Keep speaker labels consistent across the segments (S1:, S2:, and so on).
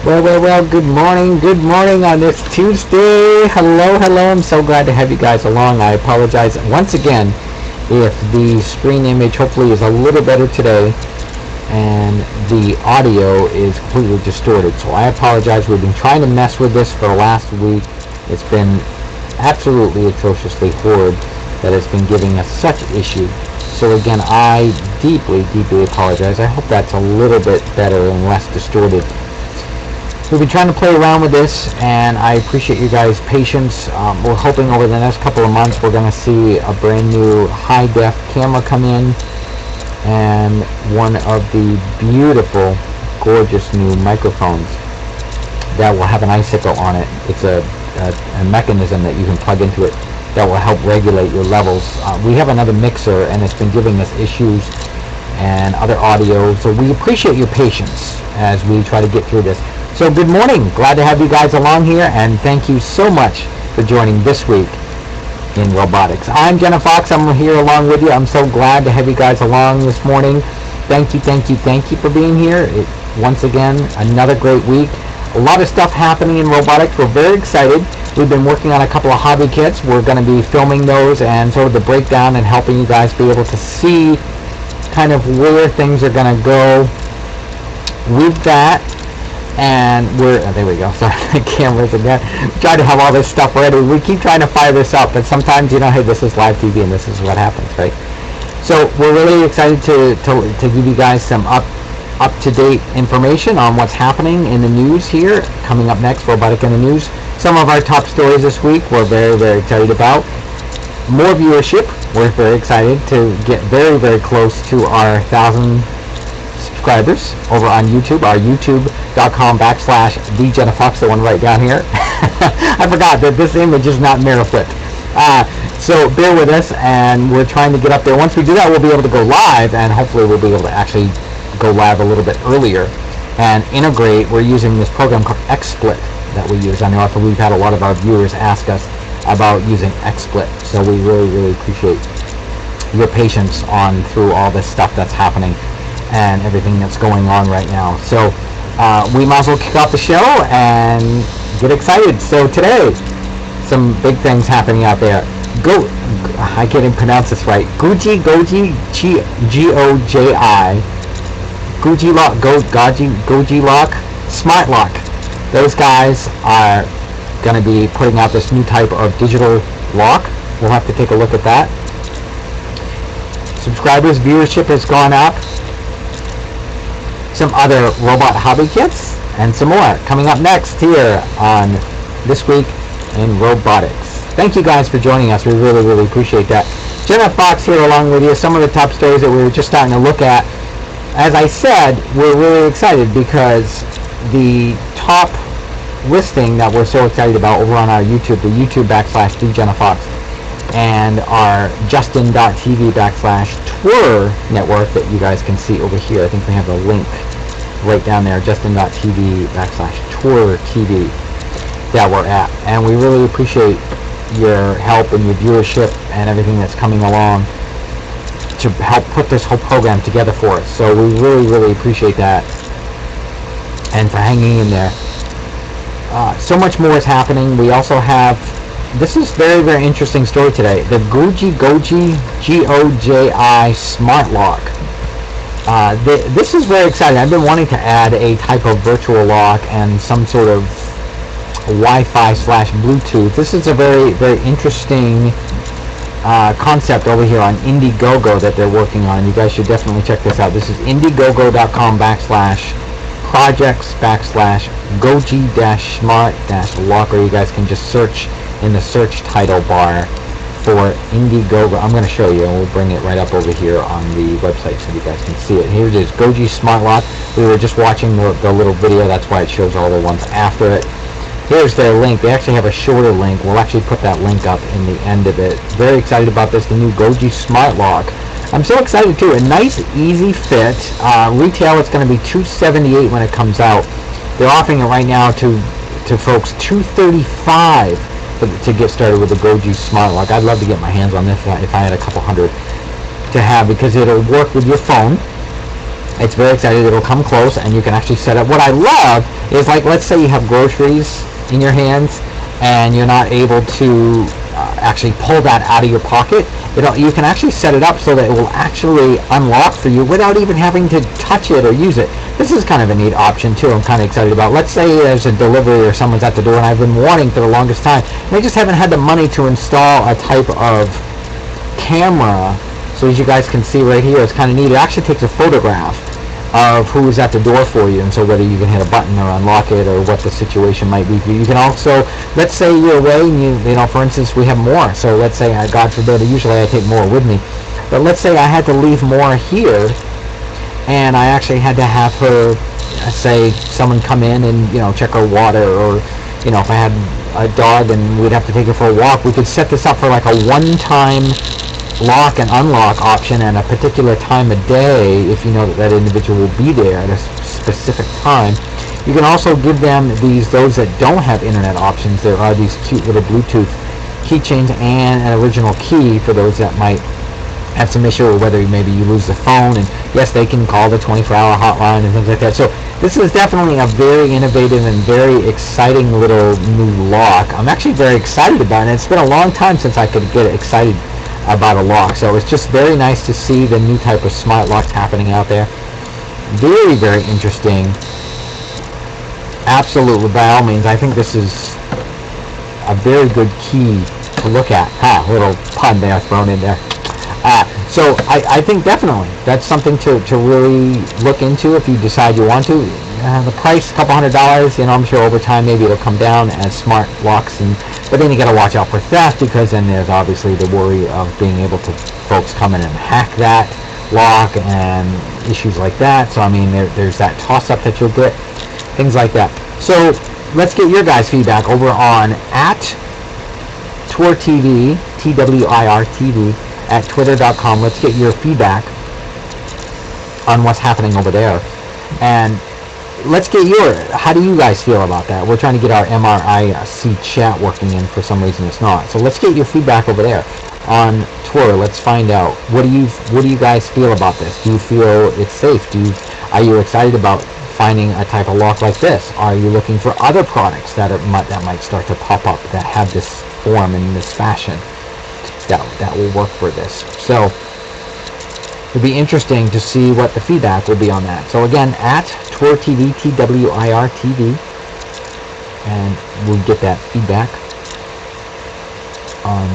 S1: Well, good morning on this Tuesday. Hello, I'm so glad to have you guys along. I apologize once again if the screen image hopefully is a little better today and the audio is completely distorted. So I apologize. We've been trying to mess with this for the last week. It's been absolutely atrociously horrid that it's been giving us such issues. So again, I deeply apologize. I hope that's a little bit better and less distorted. We've been trying to play around with this, and I appreciate you guys' patience. We're hoping over the next couple of months we're going to see a brand new high-def camera come in, and one of the beautiful, gorgeous new microphones that will have an icicle on it. It's a mechanism that you can plug into it that will help regulate your levels. We have another mixer, and it's been giving us issues and other audio, so we appreciate your patience as we try to get through this. So good morning, glad to have you guys along here, and thank you so much for joining this week in robotics. I'm Jenna Fox, I'm here along with you. I'm so glad to have you guys along this morning. Thank you for being here. Once again, another great week. A lot of stuff happening in robotics. We're very excited. We've been working on a couple of hobby kits. We're going to be filming those and sort of the breakdown and helping you guys be able to see kind of where things are going to go with that. And there we go, sorry, the cameras again. Try to have all this stuff ready. We keep trying to fire this up, but sometimes, hey, this is live TV and this is what happens, right? So we're really excited to give you guys some up-to-date information on what's happening in the news here. Coming up next, Robotic in the News. Some of our top stories this week we're very excited about. More viewership. We're very excited to get very close to our 1,000 subscribers over on YouTube. Our youtube.com/the Jenna Fox, the one right down here. I forgot that this image is not mirror flipped. So bear with us, and we're trying to get up there. Once we do that, we'll be able to go live, and hopefully we'll be able to actually go live a little bit earlier and integrate. We're using this program called XSplit that we use. I know we've had a lot of our viewers ask us about using XSplit, so we really appreciate your patience on through all this stuff that's happening and everything that's going on right now. So we might as well kick off the show and get excited. So today, some big things happening out there. I can't even pronounce this right. Goji, G-O-J-I, Goji Lock, Smart Lock. Those guys are going to be putting out this new type of digital lock. We'll have to take a look at that. Subscribers, viewership has gone up. Some other robot hobby kits, and some more coming up next here on This Week in Robotics. Thank you guys for joining us. We really appreciate that. Jenna Fox here along with you. Some of the top stories that we were just starting to look at. As I said, we're really excited because the top listing that we're so excited about over on our YouTube, the YouTube.com/the Jenna Fox, and our Justin.tv/TWIR network that you guys can see over here. I think we have a link right down there, Justin.tv/TWIR TV that we're at. And we really appreciate your help and your viewership and everything that's coming along to help put this whole program together for us. So we really appreciate that, and for hanging in there. So much more is happening. We also have, this is very interesting story today, the Goji G-O-J-I Smart Lock. This is very exciting. I've been wanting to add a type of virtual lock and some sort of Wi-Fi/Bluetooth. This is a very interesting concept over here on Indiegogo that they're working on. You guys should definitely check this out. This is indiegogo.com/projects/Goji-Smart-Lock, or you guys can just search in the search title bar for Indiegogo. I'm going to show you, and we'll bring it right up over here on the website so you guys can see it. Here it is, Goji Smart Lock. We were just watching the little video. That's why it shows all the ones after it. Here's their link. They actually have a shorter link. We'll actually put that link up in the end of it. Very excited about this, the new Goji Smart Lock. I'm so excited too. A nice, easy fit. Retail, it's going to be $278 when it comes out. They're offering it right now to folks $235 to get started with the Goji Smart Lock. I'd love to get my hands on this if I had a couple hundred to have, because it'll work with your phone. It's very exciting. It'll come close, and you can actually set up. What I love is, like, let's say you have groceries in your hands, and you're not able to actually pull that out of your pocket. You can actually set it up so that it will actually unlock for you without even having to touch it or use it. This is kind of a neat option too. I'm kind of excited about. Let's say there's a delivery or someone's at the door, and I've been wanting for the longest time, and I just haven't had the money to install a type of camera. So as you guys can see right here, it's kind of neat. It actually takes a photograph of who is at the door for you, and so whether you can hit a button or unlock it or what the situation might be for you. You can also, let's say you're away and you know, for instance, we have more. So let's say, God forbid, usually I take more with me, but let's say I had to leave more here, and I actually had to have her, say, someone come in and, you know, check her water, or, you know, if I had a dog and we'd have to take her for a walk, we could set this up for like a one-time lock and unlock option at a particular time of day if you know that that individual will be there at a specific time. You can also give them those that don't have internet options. There are these cute little Bluetooth keychains and an original key for those that might have some issue, or whether maybe you lose the phone, and yes, they can call the 24-hour hotline and things like that. So this is definitely a very innovative and very exciting little new lock. I'm actually very excited about it. It's been a long time since I could get excited about a lock, so it's just very nice to see the new type of smart locks happening out there. Very, very interesting. Absolutely, by all means, I think this is a very good key to look at. Little pun there thrown in there. So I think definitely that's something to really look into if you decide you want to. The price, a couple $100, you know, I'm sure over time maybe it'll come down as smart locks, but then you got to watch out for theft, because then there's obviously the worry of being able to folks come in and hack that lock and issues like that. So I mean, there's that toss-up that you'll get, things like that. So let's get your guys' feedback over on at TWIR TV, TWIR TV, at twitter.com. Let's get your feedback on what's happening over there, and let's get how do you guys feel about that? We're trying to get our MRIC chat working, and for some reason it's not. So let's get your feedback over there on TWIR. Let's find out, what do you guys feel about this? Do you feel it's safe? Are you excited about finding a type of lock like this? Are you looking for other products that might start to pop up that have this form and this fashion that will work for this? So it'll be interesting to see what the feedback will be on that. So again, at TWIR TV, TWIR TV, and we'll get that feedback on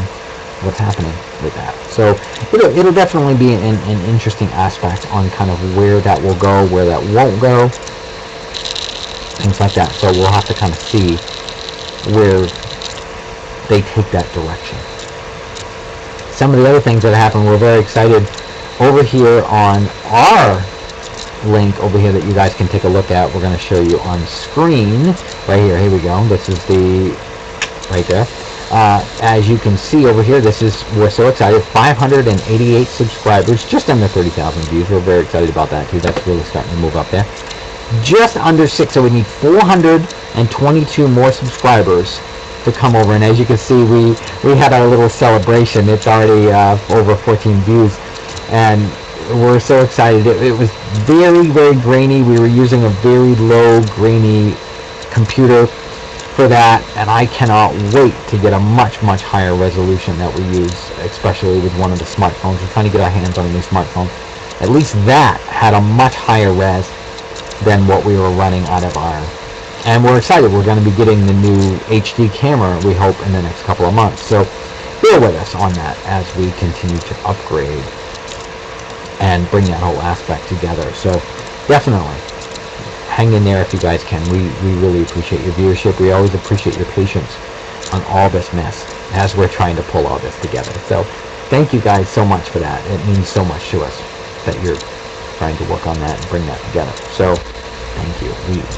S1: what's happening with that. So it'll definitely be an interesting aspect on kind of where that will go, where that won't go, things like that. So we'll have to kind of see where they take that direction. Some of the other things that happen, we're very excited over here on our link over here that you guys can take a look at. We're going to show you on screen right here. Here we go. This is the right there. As you can see over here, we're so excited. 588 subscribers, just under 30,000 views. We're very excited about that too. That's really starting to move up there. Just under 6, so we need 422 more subscribers to come over, and as you can see, we had our little celebration. It's already over 14 views, and we're so excited. It was very, very grainy. We were using a very low grainy computer for that, and I cannot wait to get a much, much higher resolution that we use, especially with one of the smartphones. We're trying to get our hands on a new smartphone. At least that had a much higher res than what we were running out of our. And we're excited. We're going to be getting the new HD camera, we hope, in the next couple of months. So bear with us on that as we continue to upgrade and bring that whole aspect together. So definitely hang in there if you guys can. We really appreciate your viewership. We always appreciate your patience on all this mess as we're trying to pull all this together. So thank you guys so much for that. It means so much to us that you're trying to work on that and bring that together. So thank you. It means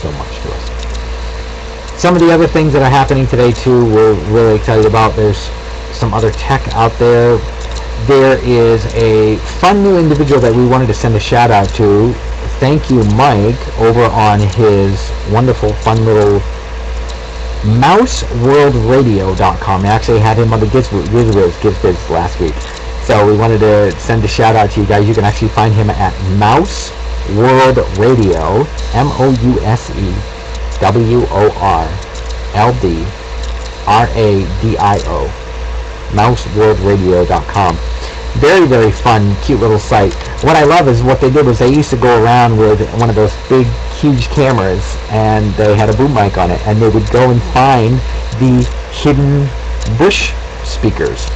S1: so much to us. Some of the other things that are happening today too, we're really excited about. There's some other tech out there. There is a fun new individual that we wanted to send a shout out to. Thank you, Mike, over on his wonderful, fun little mouseworldradio.com. I actually had him on the GizWiz last week. So we wanted to send a shout out to you guys. You can actually find him at Mouse World Radio, MouseWorldradio, mouseworldradio.com. Very, very fun, cute little site. What I love is what they did was they used to go around with one of those big, huge cameras, and they had a boom mic on it, and they would go and find the hidden bush speakers,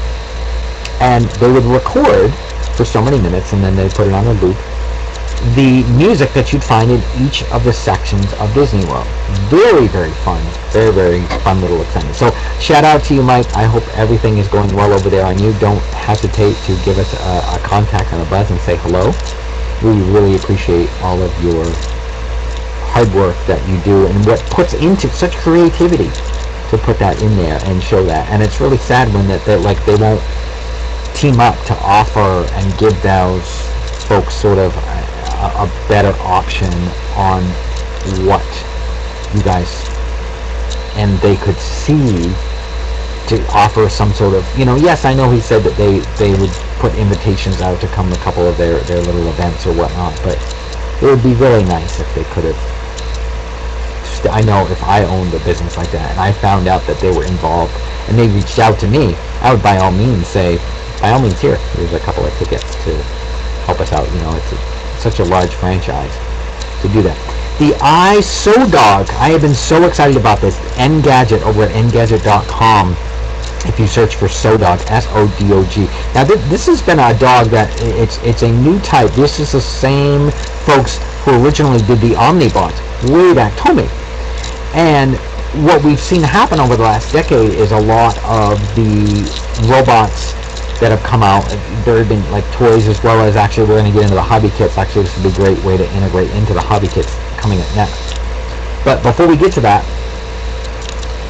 S1: and they would record for so many minutes, and then they put it on a loop, the music that you'd find in each of the sections of Disney World. Very, very fun. Very, very fun little excitement. So shout out to you, Mike. I hope everything is going well over there on you. Don't hesitate to give us a contact and a buzz and say hello. We really appreciate all of your hard work that you do and what puts into such creativity to put that in there and show that. And it's really sad when they won't team up to offer and give those folks sort of a better option on what you guys and they could see to offer some sort of, yes, I know he said that they would put invitations out to come to a couple of their little events or whatnot, but it would be really nice if they could have. I know if I owned a business like that and I found out that they were involved and they reached out to me, I would by all means say, by all means, here's a couple of tickets to help us out. It's such a large franchise to do that. The iSodog, I have been so excited about this. Engadget over at engadget.com. If you search for Sodog, S-O-D-O-G. Now this has been a dog that it's a new type. This is the same folks who originally did the Omnibots way back, Tommy. And what we've seen happen over the last decade is a lot of the robots that have come out. There have been like toys, as well as actually we're going to get into the hobby kits. Actually, this would be a great way to integrate into the hobby kits coming up next. But before we get to that,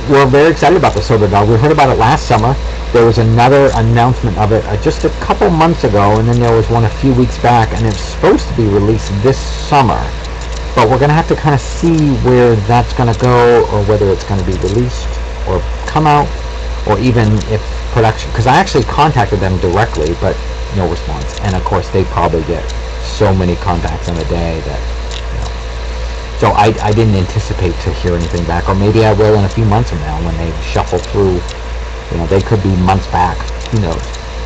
S1: we're very excited about the Soda Dog. We heard about it last summer. There was another announcement of it just a couple months ago, and then there was one a few weeks back, and it's supposed to be released this summer. But we're going to have to kind of see where that's going to go, or whether it's going to be released or come out, or even if production, because I actually contacted them directly, but no response. And of course they probably get so many contacts in a day that, so I didn't anticipate to hear anything back, or maybe I will in a few months from now when they shuffle through. They could be months back, who knows,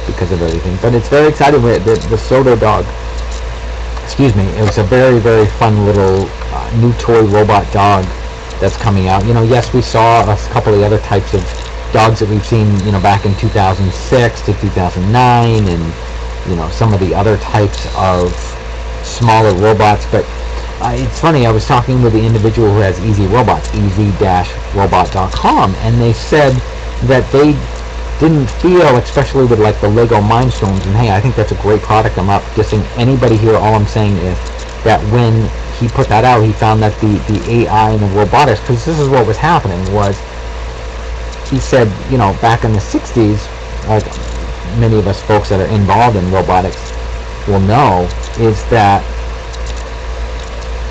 S1: because of everything. But it's very exciting. The Soda Dog, excuse me, it was a very, very fun little new toy robot dog that's coming out. Yes, we saw a couple of other types of dogs that we've seen, back in 2006 to 2009, and some of the other types of smaller robots. But it's funny, I was talking with the individual who has Easy Robots, ez-robot.com, and they said that they didn't feel, especially with like the Lego Mindstorms, and hey, I think that's a great product. I'm not dissing anybody here. All I'm saying is that when he put that out, he found that the AI and the robotics, because this is what was happening, was he said, back in the 60s, like many of us folks that are involved in robotics will know, is that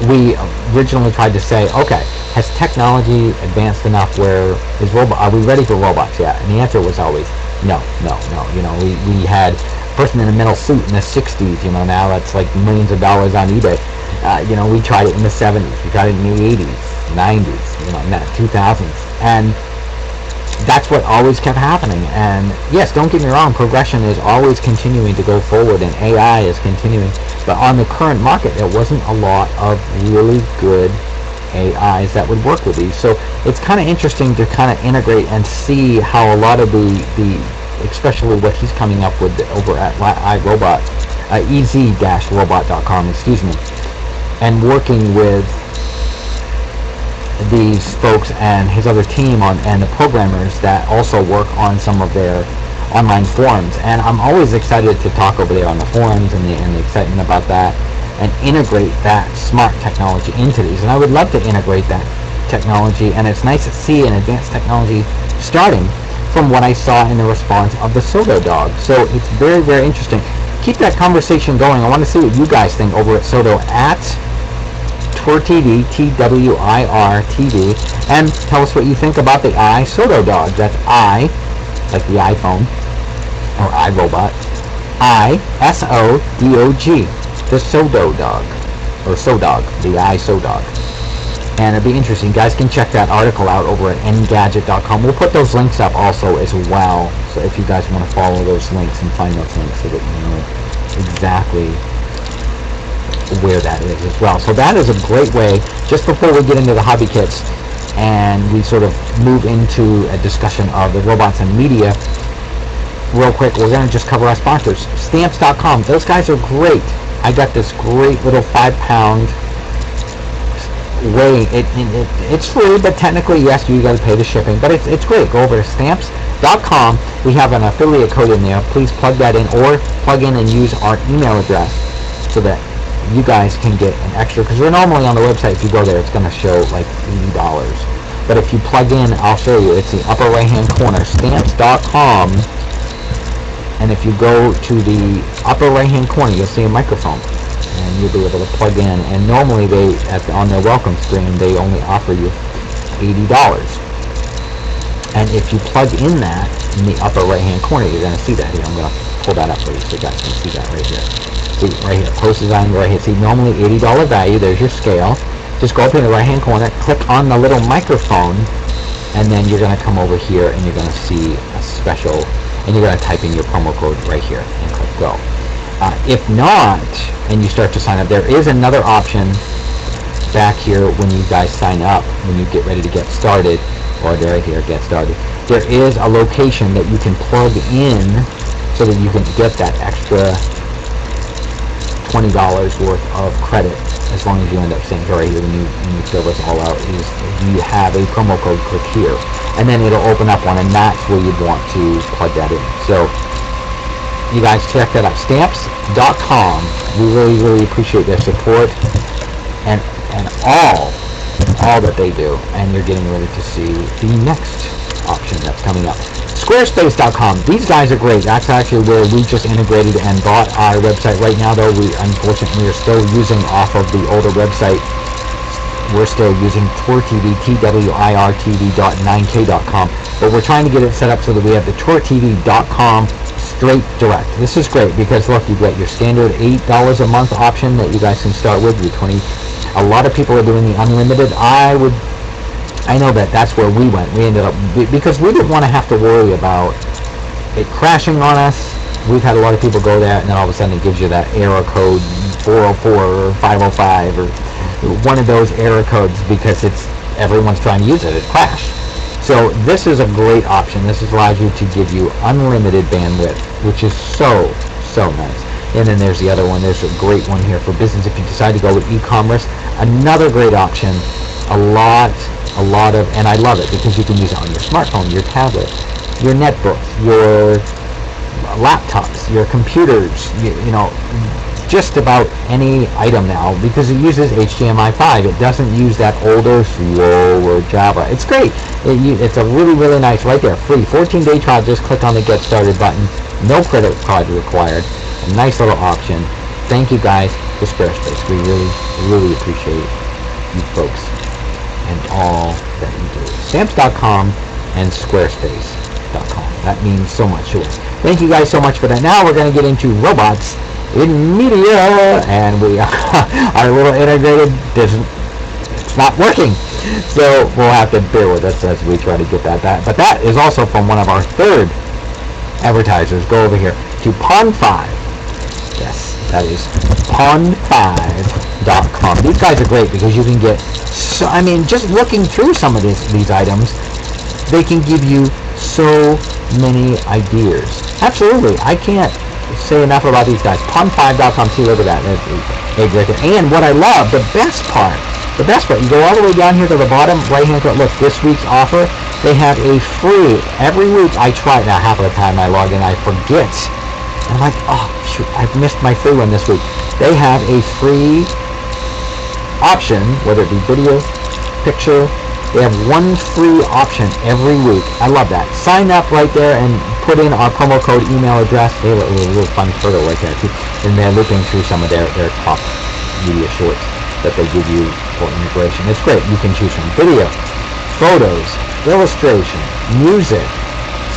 S1: we originally tried to say, okay, has technology advanced enough where are we ready for robots yet? And the answer was always no. We had a person in a metal suit in the 60s, now that's like millions of dollars on eBay. We tried it in the 70s, we tried it in the 80s, 90s, in the 2000s, and that's what always kept happening. And yes, don't get me wrong, progression is always continuing to go forward, and AI is continuing, but on the current market there wasn't a lot of really good AIs that would work with these. So it's kind of interesting to kind of integrate and see how a lot of the especially what he's coming up with over at iRobot, ez-robot.com, excuse me, and working with these folks and his other team and the programmers that also work on some of their online forums. And I'm always excited to talk over there on the forums and the excitement about that, and integrate that smart technology into these. And I would love to integrate that technology, and it's nice to see an advanced technology starting from what I saw in the response of the Soda Dog. So it's very, very interesting. Keep that conversation going. I want to see what you guys think over at Sodo at TWIR TV, TWIR TV, and tell us what you think about the iSodo Dog. That's I, like the iPhone, or iRobot, ISODOG, the Sodo dog, or Sodog, the iSodog. And it'll be interesting. You guys can check that article out over at engadget.com. We'll put those links up also as well, so if you guys want to follow those links and find those links so that you know exactly where that is as well. So that is a great way, just before we get into the hobby kits and we sort of move into a discussion of the robots and media, real quick, we're going to just cover our sponsors. Stamps.com, those guys are great. I got this great little 5-pound way. It's free, but technically, yes, you got to pay the shipping, but it's great. Go over to Stamps.com. We have an affiliate code in there. Please plug that in, or plug in and use our email address so that you guys can get an extra, because we're normally on the website, if you go there, it's going to show like $80. But if you plug in, I'll show you. It's the upper right hand corner, Stamps.com. And if you go to the upper right hand corner, you'll see a microphone, and you'll be able to plug in. And normally they, on their welcome screen, they only offer you $80. And if you plug in that in the upper right hand corner, you're going to see that here. I'm going to pull that up for you so you guys can see that right here. See right here, post design right here. See, normally $80 value. There's your scale. Just go up in the right hand corner, click on the little microphone, and then you're going to come over here and you're going to see a special, and you're going to type in your promo code right here and click go. If not, and you start to sign up, there is another option back here when you guys sign up, when you get ready to get started, or right here, get started. There is a location that you can plug in so that you can get that extra $20 worth of credit, as long as you end up saying right here when you fill this all out, is you have a promo code, click here, and then it'll open up one, and that's where you'd want to plug that in. So you guys check that out, Stamps.com. We really appreciate their support and all that they do, and you're getting ready to see the next option that's coming up. Squarespace.com. These guys are great. That's actually where we just integrated and bought our website. Right now, though, we unfortunately are still using off of the older website. We're still using TWIR TV, TWIRTV.9k.com, but we're trying to get it set up so that we have the TWIRTV.com straight direct. This is great because look, you get your standard $8 a month option that you guys can start with. Your 20. A lot of people are doing the unlimited. I know that's where we went. We ended up, because we didn't want to have to worry about it crashing on us. We've had a lot of people go there, and then all of a sudden it gives you that error code 404 or 505 or one of those error codes because everyone's trying to use it. It crashed. So this is a great option. This allows you to give you unlimited bandwidth, which is so nice. And then there's the other one. There's a great one here for business if you decide to go with e-commerce. Another great option. A lot of, and I love it because you can use it on your smartphone, your tablet, your netbooks, your laptops, your computers, you know, just about any item now, because it uses HTML5. It doesn't use that older, slower Java. It's great. It's a really nice, right there, free 14-day trial. Just click on the Get Started button. No credit card required. A nice little option. Thank you guys for Squarespace. We really appreciate you folks and all that you do. Stamps.com and Squarespace.com. That means so much to us. Thank you guys so much for that. Now we're going to get into robots in media, and we our little integrated, it's not working, so we'll have to bear with us as we try to get that back. But that is also from one of our third advertisers. Go over here to Pond5. Yes, that is Pond5.com. These guys are great because you can get, so, I mean, just looking through some of these items, they can give you so many ideas. Absolutely, I can't say enough about these guys. Pond5.com. See, look at that. And what I love, the best part, you go all the way down here to the bottom right hand corner. Look, this week's offer, they have a free, every week I try, now half of the time I log in, I forget. I'm like, oh shoot, I've missed my free one this week. They have a free option, whether it be video, picture. They have one free option every week. I love that. Sign up right there and put in our promo code, email address. They have a little fun photo right there too. And they're looking through some of their top media shorts that they give you for integration. It's great. You can choose from video, photos, illustration, music,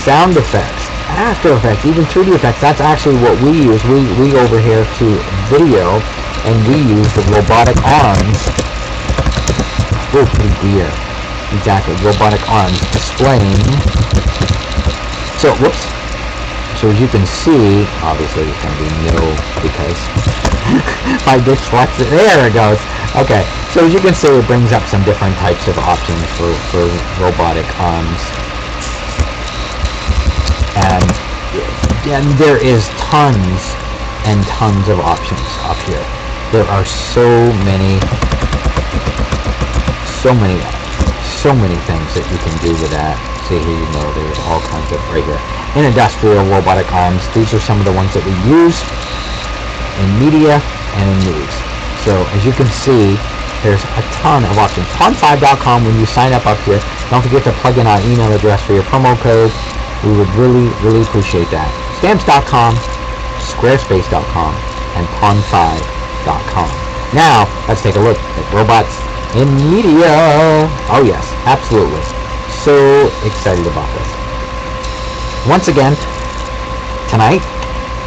S1: sound effects, After Effects, even 3D effects. That's actually what we use. We over here to video, and we use the robotic arms. Oh, dear. Exactly, robotic arms displaying. So, whoops. So as you can see, obviously it's going to be no because my dyslexic. There it goes. Okay, so as you can see, it brings up some different types of options for robotic arms. And there is tons and tons of options up here. There are so many things that you can do with that. See here, you know, there's all kinds of right here. In industrial robotic arms, these are some of the ones that we use in media and in news. So as you can see, there's a ton of options. Pond5.com, when you sign up here, don't forget to plug in our email address for your promo code. We would really, really appreciate that. Stamps.com, Squarespace.com, and Pond5.com. Now, let's take a look at robots in media. Oh yes, absolutely. So excited about this. Once again, tonight,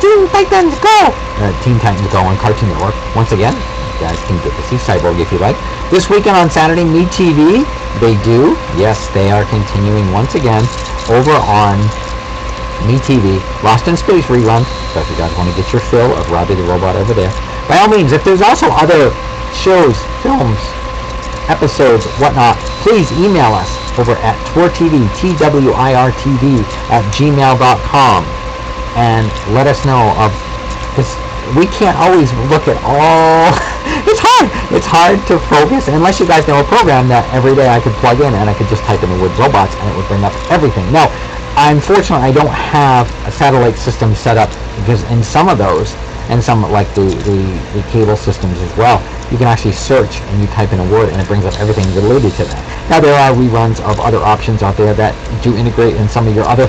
S1: Teen Titans Go! Teen Titans Go on Cartoon Network. Once again, you guys can get to see Cyborg if you like. This weekend on Saturday, MeTV, they do. Yes, they are continuing once again over on MeTV. Lost in Space rerun. So if you guys want to get your fill of Robbie the Robot over there. By all means, if there's also other shows, films, episodes, whatnot, please email us over at TWIRTV, TWIRTV @gmail.com, and let us know of this. We can't always look at all. It's hard to focus unless you guys know a program that every day I could plug in and I could just type in the word robots and it would bring up everything. No, unfortunately I don't have a satellite system set up, because in some of those, and some like the cable systems as well, you can actually search and you type in a word and it brings up everything related to that. Now there are reruns of other options out there that do integrate in some of your other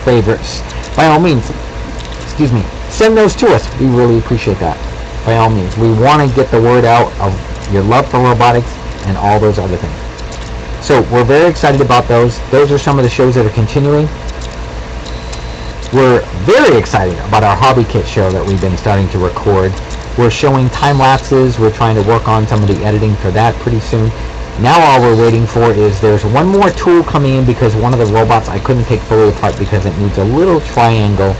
S1: favorites. By all means, excuse me, send those to us. We really appreciate that. By all means, we want to get the word out of your love for robotics and all those other things. So we're very excited about those. Those are some of the shows that are continuing. We're very excited about our Hobby Kit show that we've been starting to record. We're showing time lapses. We're trying to work on some of the editing for that pretty soon. Now all we're waiting for is there's one more tool coming in, because one of the robots I couldn't take fully apart because it needs a little triangle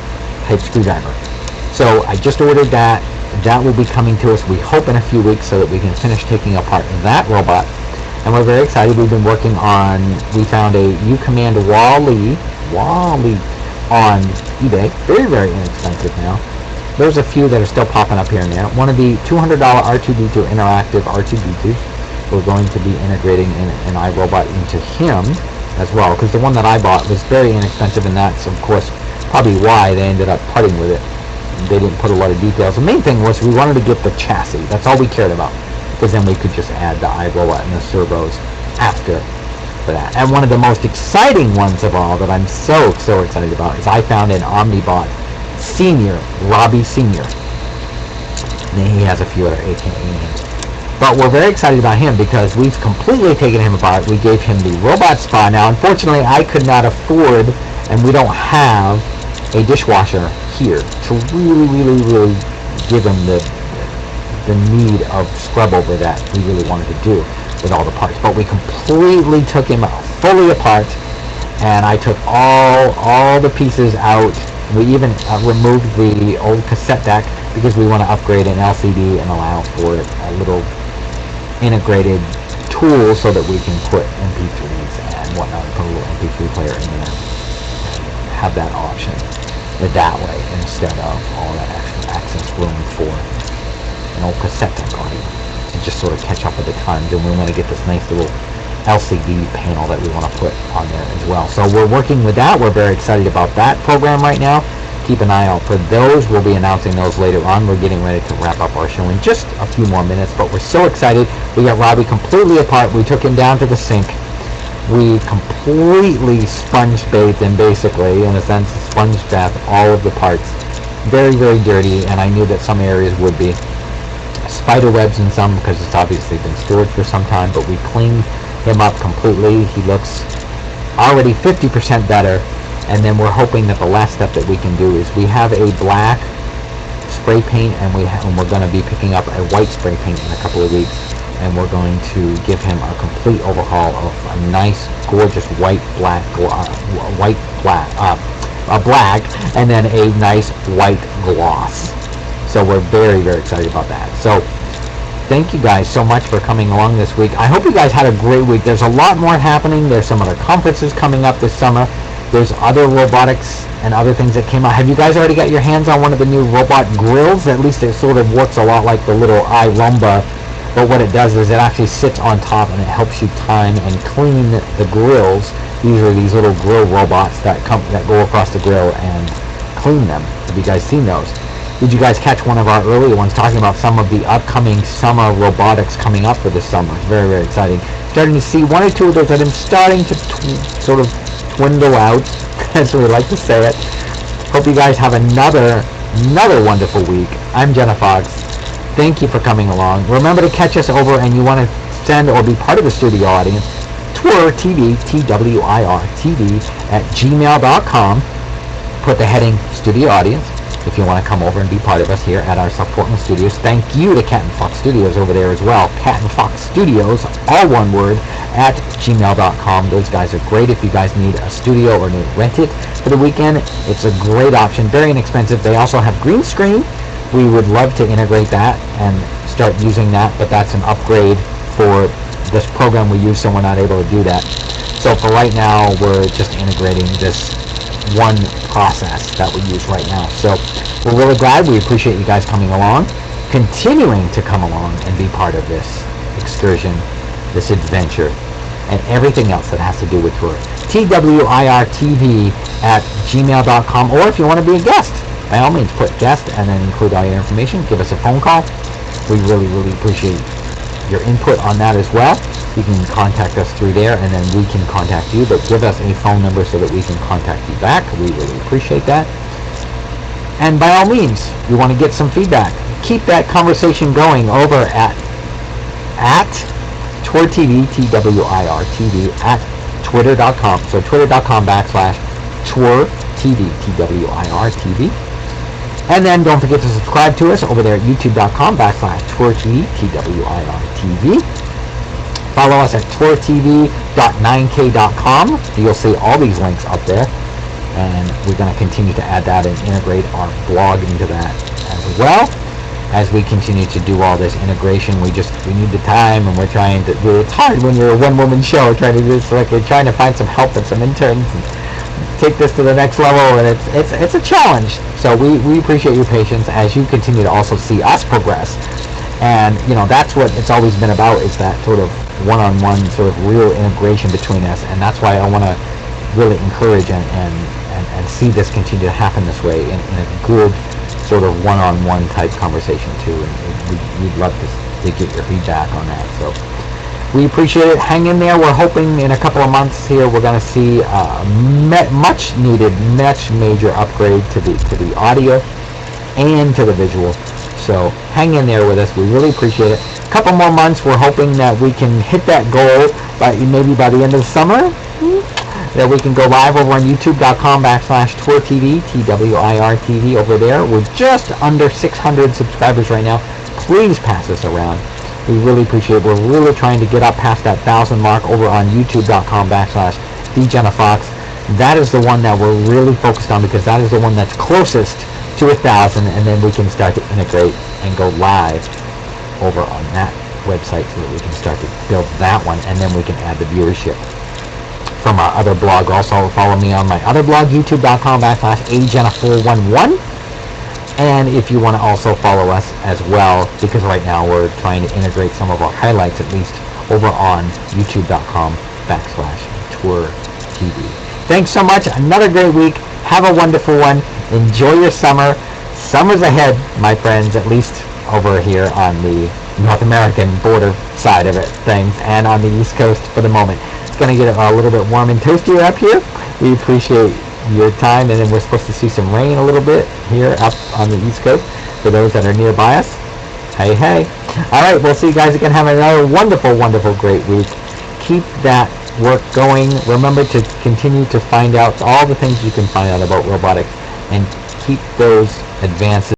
S1: type screwdriver. So I just ordered that. That will be coming to us, we hope, in a few weeks, so that we can finish taking apart that robot. And we're very excited. We've been working on, we found a U-Command Wally on eBay. Very, very inexpensive now. There's a few that are still popping up here and there. One of the $200 R2-D2 interactive R2-D2s. We're going to be integrating an iRobot into him as well, because the one that I bought was very inexpensive, and that's, of course, probably why they ended up parting with it. They didn't put a lot of details. The main thing was we wanted to get the chassis. That's all we cared about, because then we could just add the iRobot and the servos after for that. And one of the most exciting ones of all that I'm so excited about is I found an Omnibot Senior, Robbie Senior. And he has a few other AKA names. But we're very excited about him because we've completely taken him apart. We gave him the robot spa. Now, unfortunately, I could not afford, and we don't have a dishwasher here to really give him the need of scrub over that we really wanted to do with all the parts. But we completely took him fully apart, and I took all the pieces out. We even removed the old cassette deck because we want to upgrade an LCD and allow for a little integrated tool so that we can put MP3s and whatnot, put a little MP3 player in there, have that option that way instead of all that extra access room for an old cassette deck on it, and just sort of catch up with the times. And we want to get this nice little LCD panel that we want to put on there as well. So we're working with that. We're very excited about that program right now. Keep an eye out for those. We'll be announcing those later on. We're getting ready to wrap up our show in just a few more minutes, but we're so excited. We got Robbie completely apart. We took him down to the sink. We completely sponge bathed him, basically, in a sense, sponge bathed all of the parts. Very dirty, and I knew that some areas would be spider webs in some because it's obviously been stored for some time, but we cleaned him up completely. He looks already 50% better, And then we're hoping that the last step that we can do is we have a black spray paint, and we're going to be picking up a white spray paint in a couple of weeks, and we're going to give him a complete overhaul of a nice, gorgeous white black, and then a nice white gloss. So we're very, very excited about that. So thank you guys so much for coming along this week. I hope you guys had a great week. There's a lot more happening. There's some other conferences coming up this summer. There's other robotics and other things that came out. Have you guys already got your hands on one of the new robot grills? At least it sort of works a lot like the little iRumba, but what it does is it actually sits on top and it helps you time and clean the grills. These are these little grill robots that go across the grill and clean them. Have you guys seen those? Did you guys catch one of our earlier ones talking about some of the upcoming summer robotics coming up for this summer? It's very, very exciting. Starting to see one or two of those that I'm starting to sort of dwindle out, as we like to say it. Hope you guys have another wonderful week. I'm Jenna Fox. Thank you for coming along. Remember to catch us over, and you want to send or be part of the studio audience, TWIR TV, TWIR TV at gmail.com. Put the heading Studio Audience if you want to come over and be part of us here at our South Portland studios. Thank you to Cat and Fox Studios over there as well. Cat and Fox Studios, all one word, at gmail.com. Those guys are great if you guys need a studio or need to rent it for the weekend. It's a great option, very inexpensive. They also have green screen. We would love to integrate that and start using that, but that's an upgrade for this program we use, so we're not able to do that. So for right now, we're just integrating this one process that we use right now. So we're really glad. We appreciate you guys coming along, continuing to come along and be part of this excursion, this adventure, and everything else that has to do with TWIR. TWIRTV at gmail.com, or if you want to be a guest, by all means put guest and then include all your information. Give us a phone call. We really, really appreciate your input on that as well. You can contact us through there, and then we can contact you, but give us a phone number so that we can contact you back. We really appreciate that. And by all means, you want to get some feedback, keep that conversation going over at TWIR TV, TWIR TV, at twitter.com. So twitter.com/TWIR TV, TWIR TV. And then don't forget to subscribe to us over there at youtube.com/TWIR TV, TWIR TV. Follow us at twirtv.9k.com. You'll see all these links up there. And we're going to continue to add that and integrate our blog into that as well. As we continue to do all this integration, we need the time, and we're trying to do. It's hard when you're a one-woman show trying to do this. Like you're trying to find some help and some interns and take this to the next level, and it's a challenge. So we appreciate your patience as you continue to also see us progress. And that's what it's always been about, is that sort of one-on-one sort of real integration between us, and that's why I want to really encourage and see this continue to happen this way in a good sort of one-on-one type conversation too. And we'd love to get your feedback on that. So we appreciate it. Hang in there. We're hoping in a couple of months here we're going to see much needed, much major upgrade to the audio and to the visual. So hang in there with us. We really appreciate it. A couple more months. We're hoping that we can hit that goal maybe by the end of the summer. That we can go live over on youtube.com/TWIR TV, TWIR TV over there. We're just under 600 subscribers right now. Please pass us around. We really appreciate it. We're really trying to get up past that 1,000 mark over on youtube.com/TheJennaFox. That is the one that we're really focused on, because that is the one that's closest to 1,000, and then we can start to integrate and go live over on that website so that we can start to build that one, and then we can add the viewership from our other blog. Also follow me on my other blog, youtube.com/ajenna411. And if you want to also follow us as well, because right now we're trying to integrate some of our highlights at least over on youtube.com/TWIR TV. Thanks so much. Another great week. Have a wonderful one. Enjoy your summer. Summer's ahead, my friends, at least over here on the North American border side of it, things, and on the East Coast for the moment. It's going to get a little bit warm and toasty up here. We appreciate your time, and then we're supposed to see some rain a little bit here up on the East Coast for those that are nearby us. Hey. All right, we'll see you guys again. Have another wonderful, wonderful, great week. Keep that work going. Remember to continue to find out all the things you can find out about robotics and keep those advances